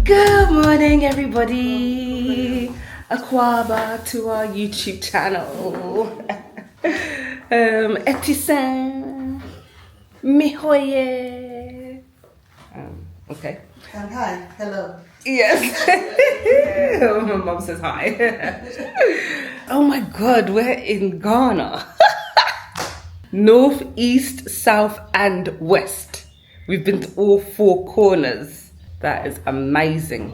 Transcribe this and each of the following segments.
Good morning, everybody. Akwaba to our YouTube channel. Etisan Mihoye. Okay. And hi, hello. Yes. My mom says hi. Oh my God, we're in Ghana. North, east, south, and west. We've been to all four corners. That is amazing.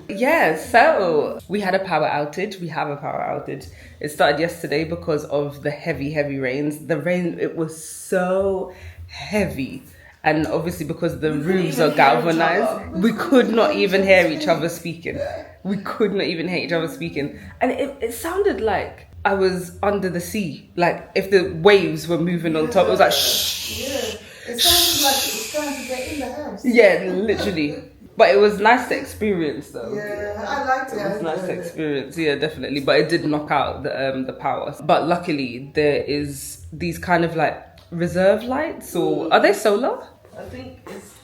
Yeah, so we had a power outage. We have a power outage. It started yesterday because of the heavy rains. The rain, it was so heavy. And obviously because the roofs are galvanized, we could not even hear each other speaking. We could not even hear each other speaking. And it sounded like I was under the sea. Like if the waves were moving on top, it was like shh. Yeah, it sounded like it was trying to get in the house. Yeah, literally. But it was nice to experience though. Yeah, I liked it. It was nice to experience, yeah, definitely. But it did knock out the power. But luckily there is these kind of like reserve lights, or are they solar? I think it's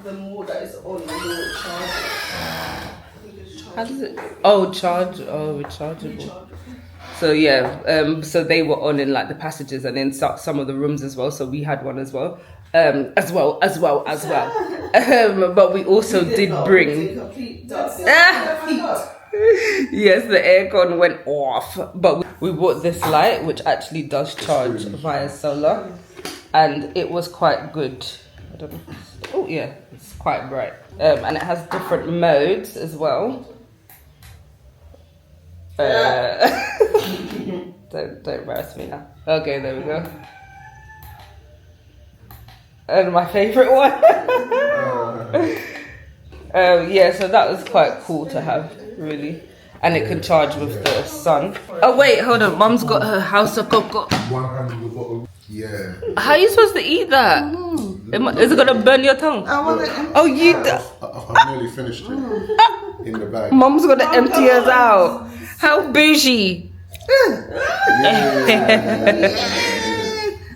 the more that is on, the more charge. How does it? Oh, charge. Oh, rechargeable. So yeah, so they were on in like the passages and in some of the rooms as well. So we had one as well. As well. But we also did bring. Yes, the aircon went off. But we bought this light, which actually does charge via solar, and it was quite good. I don't know. Oh yeah, it's quite bright, and it has different modes as well. Don't embarrass me now. Okay, there we go. And my favorite one. Yeah, so that was quite cool to have, really. And it can charge with the sun. Oh wait, hold on. Mum's got her house of cocoa. One hand with the bottle. Yeah. How are you supposed to eat that? Is it gonna burn your tongue? I want to. Oh, you. I've nearly finished it in the bag. Mum's gonna empty us out. How bougie.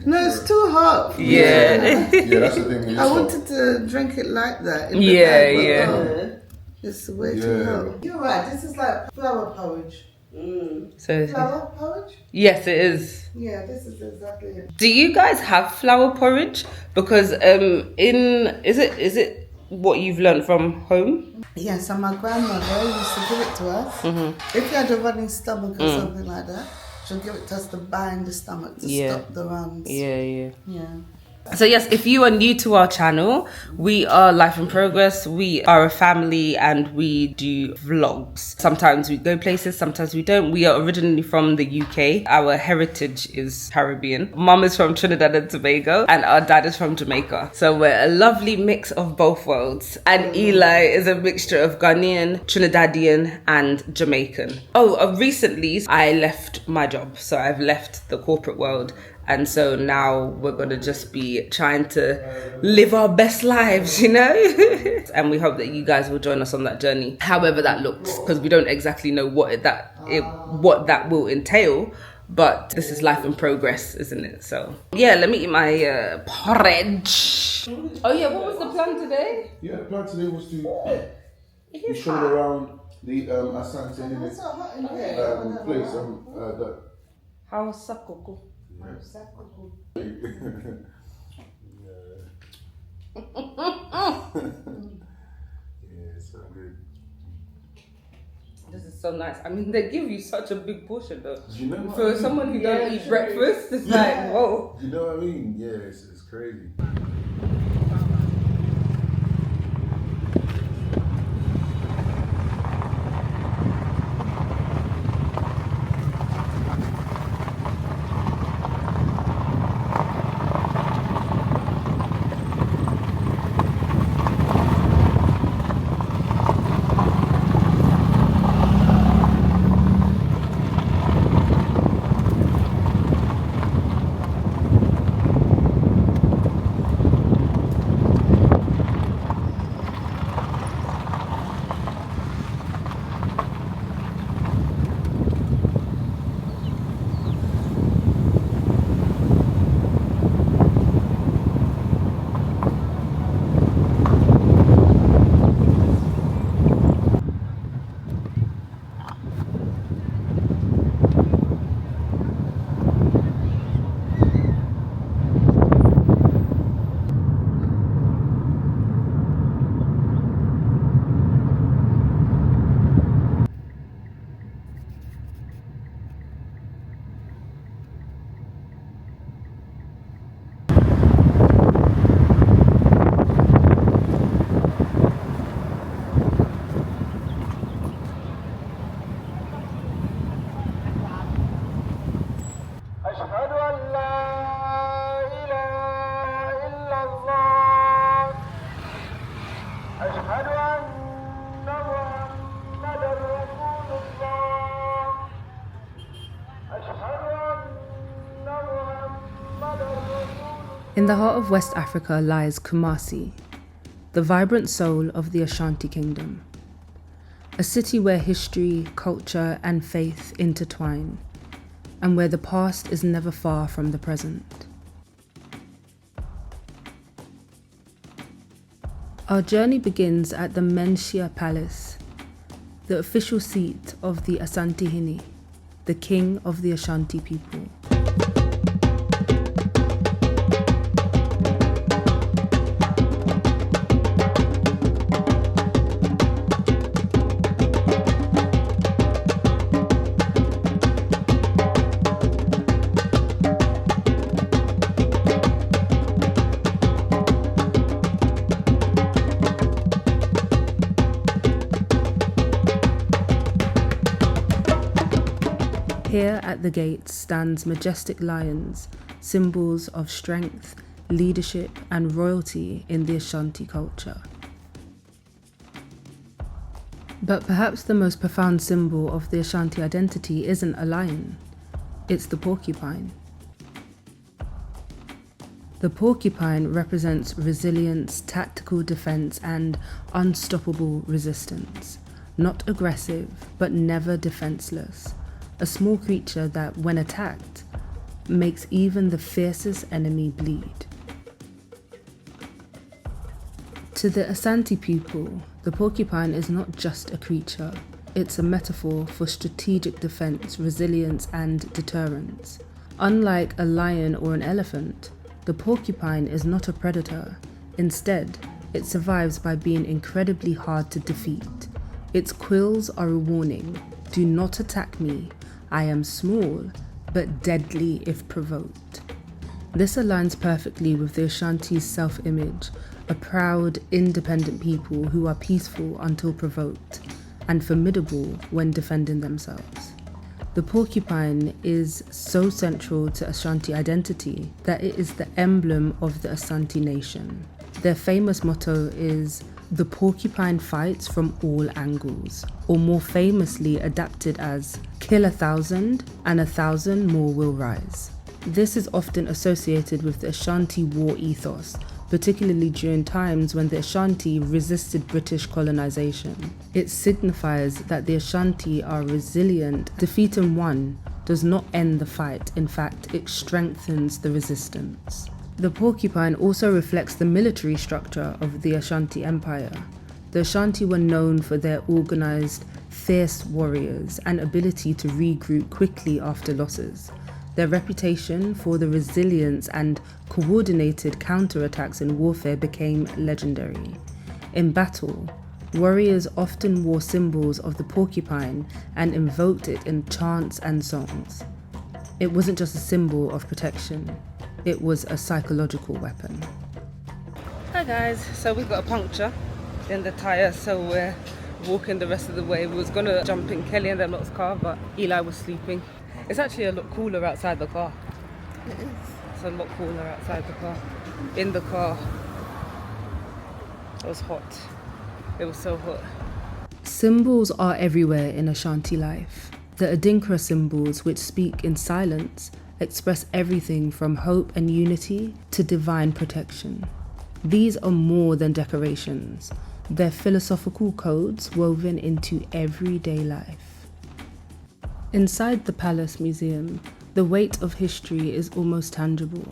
No, it's too hot. Yeah. Yeah, that's the thing. I wanted to drink it like that. In the Yeah, bag, but yeah. no, it's way too hot. You're right. This is like flower porridge. So Flower porridge? yes, it is. Yeah, this is exactly it. Do you guys have flour porridge? Because is it what you've learned from home? Yes, and my grandmother used to give it to us. If you had a running stomach or something like that, she'll give it to us to bind the stomach to stop the runs. Yeah. Yeah. So yes, if you are new to our channel, we are Life in Progress. We are a family and we do vlogs. Sometimes we go places, sometimes we don't. We are originally from the UK. Our heritage is Caribbean. Mum is from Trinidad and Tobago and our dad is from Jamaica. So we're a lovely mix of both worlds. And Eli is a mixture of Ghanaian, Trinidadian and Jamaican. Recently I left my job. So I've left the corporate world. And so now we're going to just be trying to live our best lives, you know? And we hope that you guys will join us on that journey, however that looks, because we don't exactly know what that will entail. But this is life in progress, isn't it? So yeah, let me eat my porridge. Oh yeah, what was the plan today? Yeah, the plan today was to show around the Asantehene place. How's Sakoko? Yeah, it's so good. This is so nice. I mean, they give you such a big portion though. You know For someone who don't eat breakfast, it's like, whoa. You know what I mean? Yeah, it's crazy. In the heart of West Africa lies Kumasi, the vibrant soul of the Ashanti Kingdom. A city where history, culture, and faith intertwine, and where the past is never far from the present. Our journey begins at the Manhyia Palace, the official seat of the Asantehene, the king of the Ashanti people. Here at the gates stands majestic lions, symbols of strength, leadership, and royalty in the Ashanti culture. But perhaps the most profound symbol of the Ashanti identity isn't a lion, it's the porcupine. The porcupine represents resilience, tactical defense, and unstoppable resistance. Not aggressive, but never defenseless. A small creature that, when attacked, makes even the fiercest enemy bleed. To the Asante people, the porcupine is not just a creature, it's a metaphor for strategic defense, resilience, and deterrence. Unlike a lion or an elephant, the porcupine is not a predator. Instead, it survives by being incredibly hard to defeat. Its quills are a warning: do not attack me. I am small, but deadly if provoked. This aligns perfectly with the Ashanti's self-image, a proud, independent people who are peaceful until provoked, and formidable when defending themselves. The porcupine is so central to Ashanti identity that it is the emblem of the Asante nation. Their famous motto is, "The porcupine fights from all angles," or more famously adapted as, "Kill 1,000 and 1,000 more will rise." This is often associated with the Ashanti war ethos, particularly during times when the Ashanti resisted British colonization. It signifies that the Ashanti are resilient. Defeating one does not end the fight, in fact, it strengthens the resistance. The porcupine also reflects the military structure of the Ashanti Empire. The Ashanti were known for their organized, fierce warriors and ability to regroup quickly after losses. Their reputation for the resilience and coordinated counterattacks in warfare became legendary. In battle, warriors often wore symbols of the porcupine and invoked it in chants and songs. It wasn't just a symbol of protection, it was a psychological weapon. Hi guys, so we've got a puncture in the tyre, so we're walking the rest of the way. We was gonna jump in Kelly and their lot's car, but Eli was sleeping. It's actually a lot cooler outside the car. It is. It's a lot cooler outside the car. In the car, it was hot. It was so hot. Symbols are everywhere in Ashanti life. The Adinkra symbols, which speak in silence, express everything from hope and unity to divine protection. These are more than decorations. They're philosophical codes woven into everyday life. Inside the Palace Museum, the weight of history is almost tangible,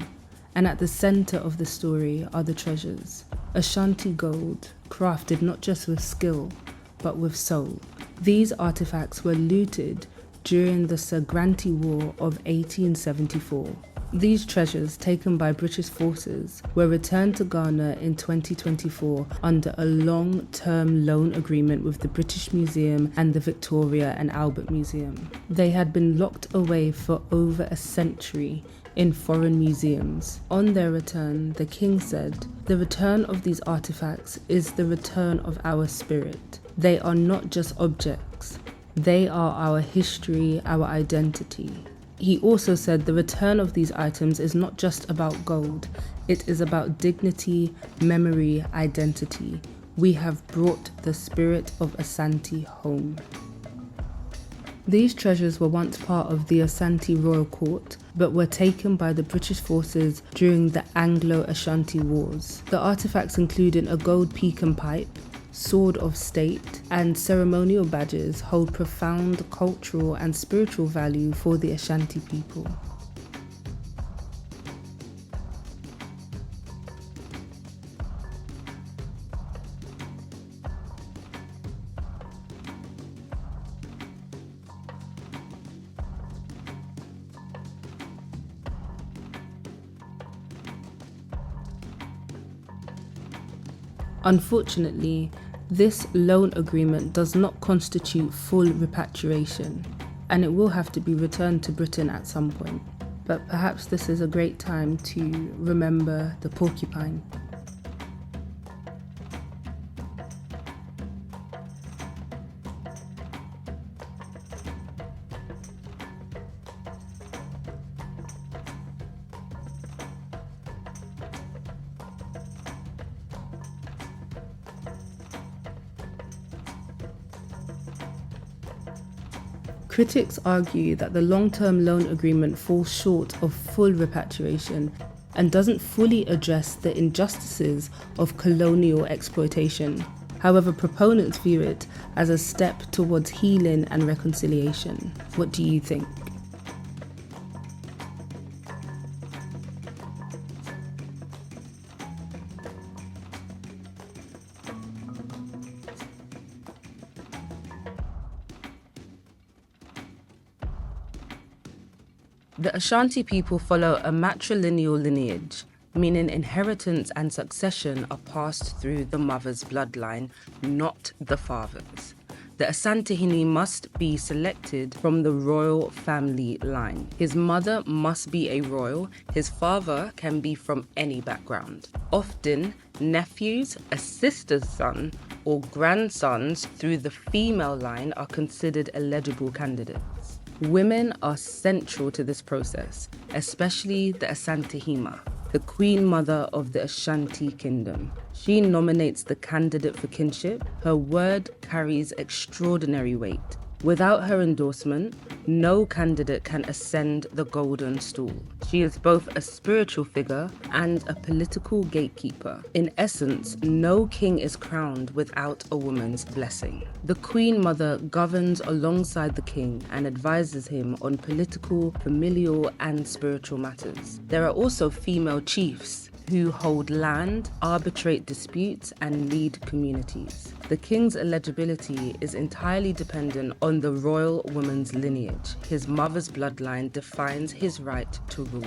and at the center of the story are the treasures. Ashanti gold, crafted not just with skill, but with soul. These artifacts were looted during the Sagrenti War of 1874. These treasures, taken by British forces, were returned to Ghana in 2024 under a long-term loan agreement with the British Museum and the Victoria and Albert Museum. They had been locked away for over a century in foreign museums. On their return, the king said, "The return of these artifacts is the return of our spirit. They are not just objects. They are our history, our identity." He also said the return of these items is not just about gold, it is about dignity, memory, identity. We have brought the spirit of Asante home. These treasures were once part of the Asante royal court, but were taken by the British forces during the Anglo-Ashanti wars. The artifacts including a gold pecan pipe, sword of state, and ceremonial badges hold profound cultural and spiritual value for the Ashanti people. Unfortunately, this loan agreement does not constitute full repatriation, and it will have to be returned to Britain at some point. But perhaps this is a great time to remember the porcupine. Critics argue that the long-term loan agreement falls short of full repatriation and doesn't fully address the injustices of colonial exploitation. However, proponents view it as a step towards healing and reconciliation. What do you think? The Ashanti people follow a matrilineal lineage, meaning inheritance and succession are passed through the mother's bloodline, not the father's. The Asantehene must be selected from the royal family line. His mother must be a royal, his father can be from any background. Often, nephews, a sister's son, or grandsons through the female line are considered eligible candidates. Women are central to this process, especially the Asantehene, the queen mother of the Ashanti kingdom. She nominates the candidate for kinship. Her word carries extraordinary weight. Without her endorsement, no candidate can ascend the golden stool. She is both a spiritual figure and a political gatekeeper. In essence, no king is crowned without a woman's blessing. The Queen Mother governs alongside the king and advises him on political, familial, and spiritual matters. There are also female chiefs who hold land, arbitrate disputes, and lead communities. The king's eligibility is entirely dependent on the royal woman's lineage. His mother's bloodline defines his right to rule.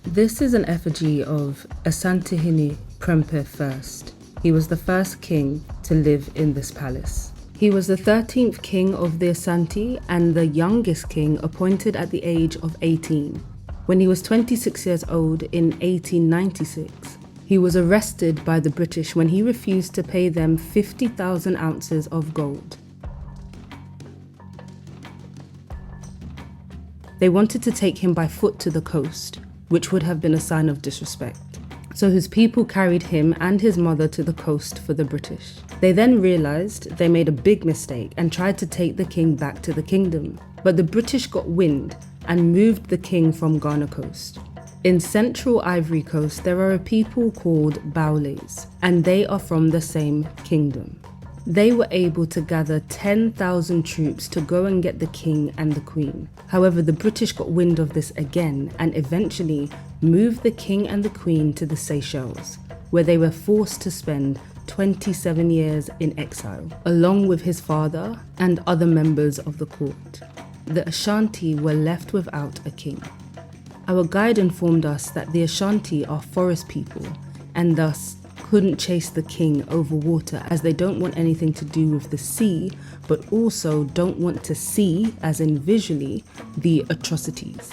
This is an effigy of Asantehene Prempeh I. He was the first king to live in this palace. He was the 13th king of the Asante and the youngest king appointed at the age of 18. When he was 26 years old in 1896, he was arrested by the British when he refused to pay them 50,000 ounces of gold. They wanted to take him by foot to the coast, which would have been a sign of disrespect. So his people carried him and his mother to the coast for the British. They then realized they made a big mistake and tried to take the king back to the kingdom. But the British got wind and moved the king from Ghana coast. In central Ivory Coast, there are a people called Baoulés, and they are from the same kingdom. They were able to gather 10,000 troops to go and get the king and the queen. However, the British got wind of this again and eventually moved the king and the queen to the Seychelles, where they were forced to spend 27 years in exile, along with his father and other members of the court. The Ashanti were left without a king. Our guide informed us that the Ashanti are forest people and thus couldn't chase the king over water, as they don't want anything to do with the sea, but also don't want to see, as in visually, the atrocities.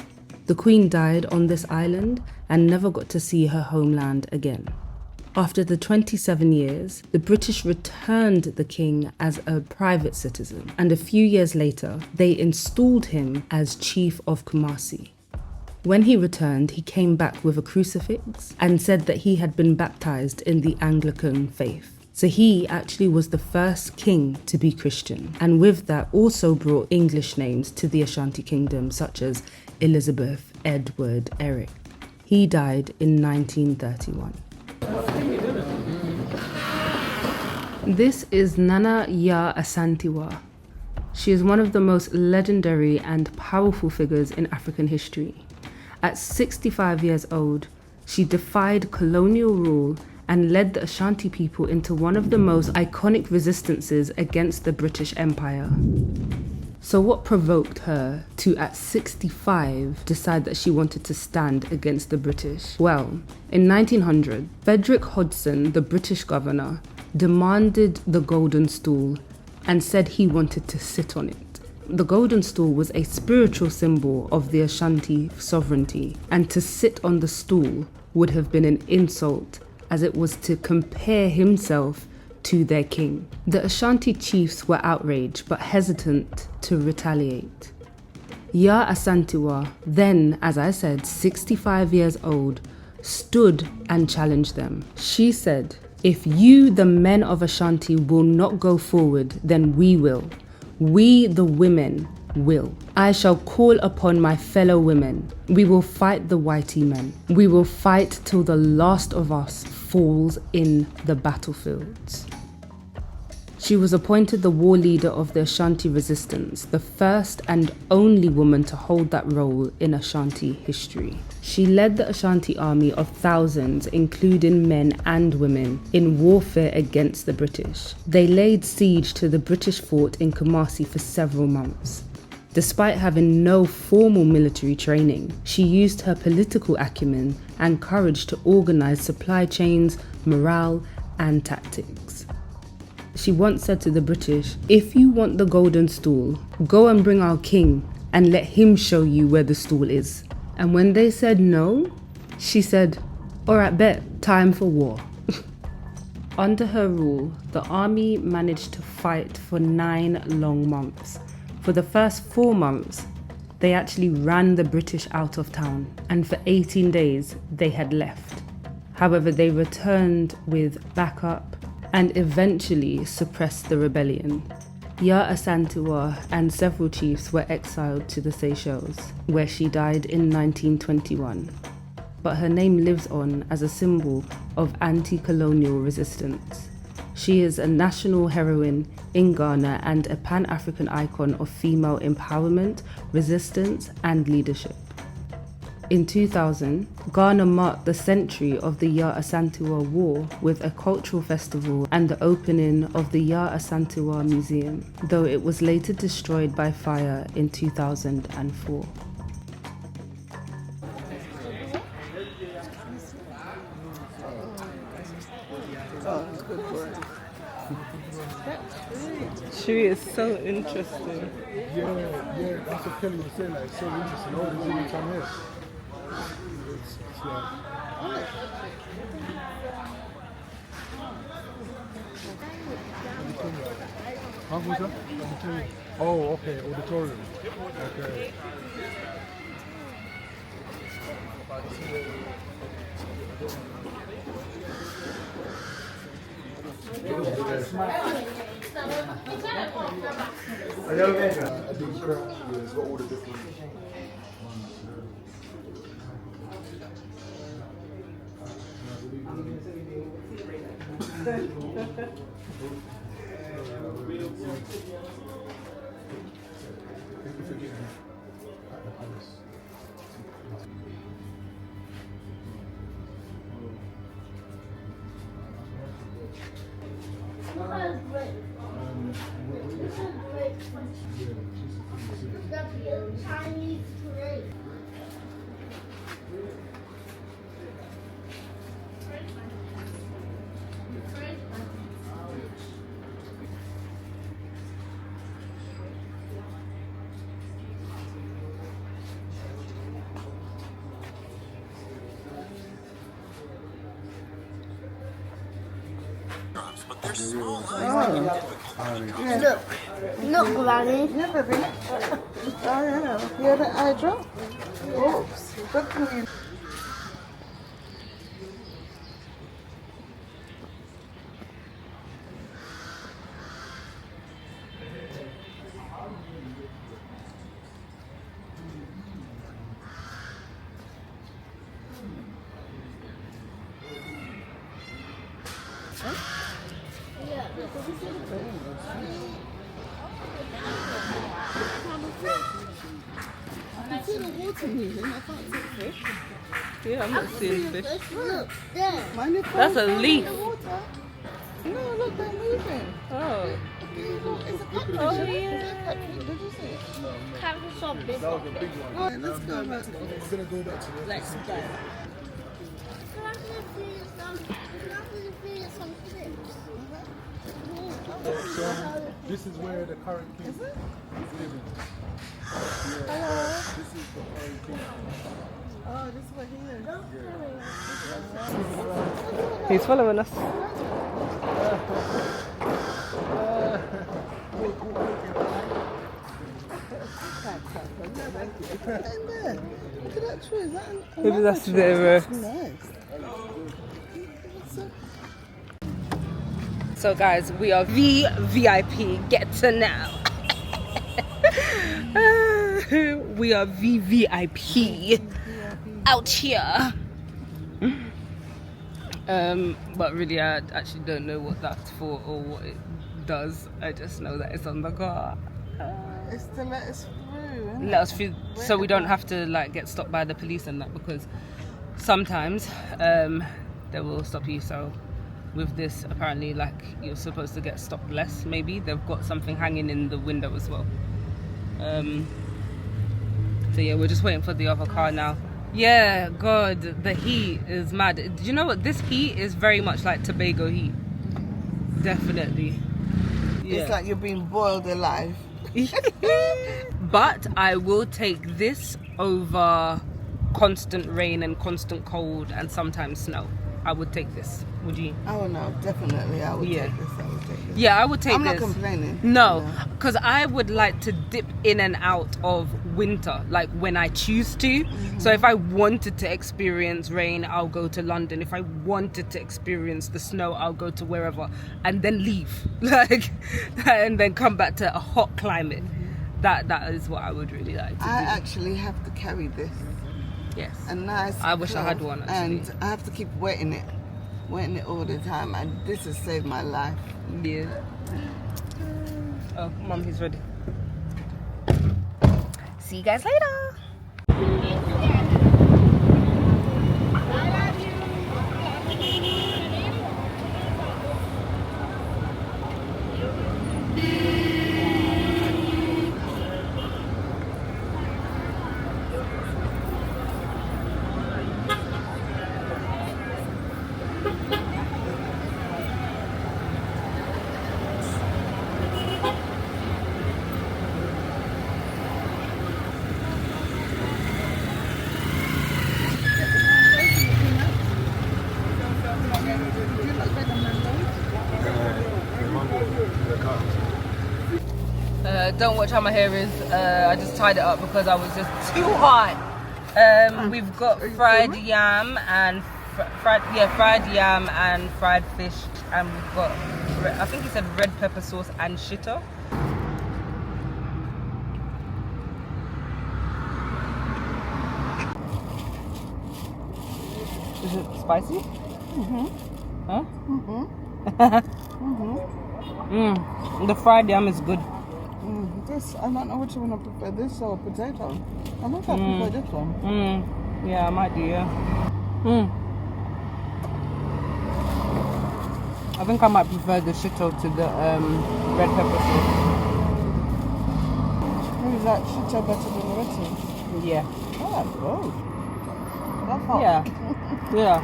The queen died on this island and never got to see her homeland again. After the 27 years, the British returned the king as a private citizen, and a few years later, they installed him as Chief of Kumasi. When he returned, he came back with a crucifix and said that he had been baptized in the Anglican faith. So he actually was the first king to be Christian, and with that also brought English names to the Ashanti kingdom, such as Elizabeth, Edward, Eric. He died in 1931. This is Manhyia Asantewaa. She is one of the most legendary and powerful figures in African history. At 65 years old, she defied colonial rule and led the Ashanti people into one of the most iconic resistances against the British Empire. So what provoked her to, at 65, decide that she wanted to stand against the British? Well, in 1900, Frederick Hodgson, the British governor, demanded the golden stool and said he wanted to sit on it. The golden stool was a spiritual symbol of the Ashanti sovereignty, and to sit on the stool would have been an insult, as it was to compare himself to their king. The Ashanti chiefs were outraged but hesitant to retaliate. Ya Asantewaa, then, as I said, 65 years old, stood and challenged them. She said, "If you, the men of Ashanti, will not go forward, then we will. We, the women, will. I shall call upon my fellow women. We will fight the whitey men. We will fight till the last of us falls in the battlefields." She was appointed the war leader of the Ashanti resistance, the first and only woman to hold that role in Ashanti history. She led the Ashanti army of thousands, including men and women, in warfare against the British. They laid siege to the British fort in Kumasi for several months. Despite having no formal military training, she used her political acumen and courage to organize supply chains, morale, and tactics. She once said to the British, "If you want the golden stool, go and bring our king and let him show you where the stool is." And when they said no, she said, "Alright, bet, time for war." Under her rule, the army managed to fight for 9 long months. For the first 4 months, they actually ran the British out of town, and for 18 days, they had left. However, they returned with backup and eventually suppressed the rebellion. Ya Asantewaa and several chiefs were exiled to the Seychelles, where she died in 1921. But her name lives on as a symbol of anti-colonial resistance. She is a national heroine in Ghana and a Pan-African icon of female empowerment, resistance, and leadership. In 2000, Ghana marked the century of the Ya Asantewaa War with a cultural festival and the opening of the Ya Asantewaa Museum, though it was later destroyed by fire in 2004. She is so interesting. Yeah, that's what Kelly was saying, like, so interesting. All these different time here. It's like... How was that? Auditorium. Oh, okay, auditorium. Okay. Adinkra, yeah, it's got all the different ones. Chinese parade. but they're small. Look, Granny. Yeah, baby. Oh, yeah. Hear the eye drop? Oops. Look at me. Yeah, I'm not seeing fish. Look, there. That's a leaf. No, look, they're moving. Oh. It's a catfish. Oh, It's yeah. a catfish. Did you see it? Catfish are big. Right, let's go back. Let's go. Can I feed some chips? This is where the current king is living. This is the current king. Oh, this is what he is. He's following us. Look at that tree. Is that an Maybe that's tree? their. That's nice. So guys, we are VVIP. Get to now. We are VVIP out here. But really, I actually don't know what that's for or what it does. I just know that it's on the car. It's to let us through, isn't Let us through, so we don't have to like get stopped by the police and that, because sometimes they will stop you. So with this, apparently, like, you're supposed to get stopped less. Maybe they've got something hanging in the window as well. So yeah, we're just waiting for the other car now. Yeah, God, the heat is mad. Do you know what? This heat is very much like Tobago heat. Definitely. Yeah. It's like you're being boiled alive. But I will take this over constant rain and constant cold and sometimes snow. I would take this. Would you? Oh no, definitely I would Yeah. take this. I would take this. Yeah, I would take I'm this. not complaining. No, because I would like to dip in and out of winter, like when I choose to. Mm-hmm. So if I wanted to experience rain, I'll go to London. If I wanted to experience the snow, I'll go to wherever and then leave, like, and then come back to a hot climate. That is what I would really like to I do. actually have to carry this. Yes. A nice I wish I had cloth, one, actually. and I have to keep wetting it all the time, and this has saved my life. Yeah. Oh, Mum, he's ready. See you guys later. Don't watch how my hair is. I just tied it up because I was just too hot. We've got fried yam and fried yam and fried fish, and we've got, I think he said red pepper sauce and shitter. Is it spicy? Huh? The fried yam is good. This, I don't know which one I prefer, this or potato. I think I prefer this one. Yeah, I might do, yeah. I think I might prefer the shito to the red pepper sauce. Is that shito better than the red sauce? Yeah. Oh, that's good. That's hot. Yeah. Yeah.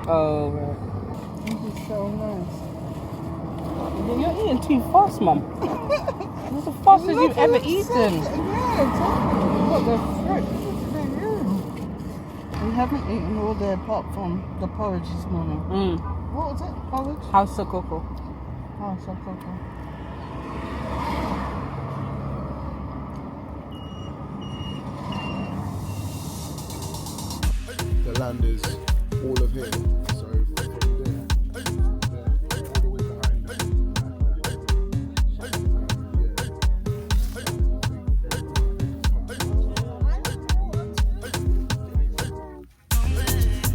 Oh, right. This is so nice. You're eating too fast, Mum. That's the fastest you've ever eaten. Yeah, exactly. Look, the fruit. haven't eaten all day apart from the porridge this morning. What was it? Porridge? House of cocoa. Oh, so cocoa. The land is all of here. So from there, all the way behind them.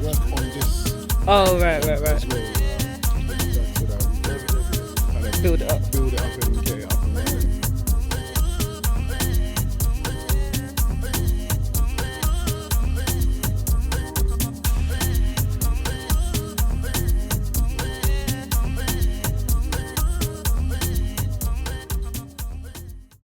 Work on this Oh, right. as well. Kind of Build it up. build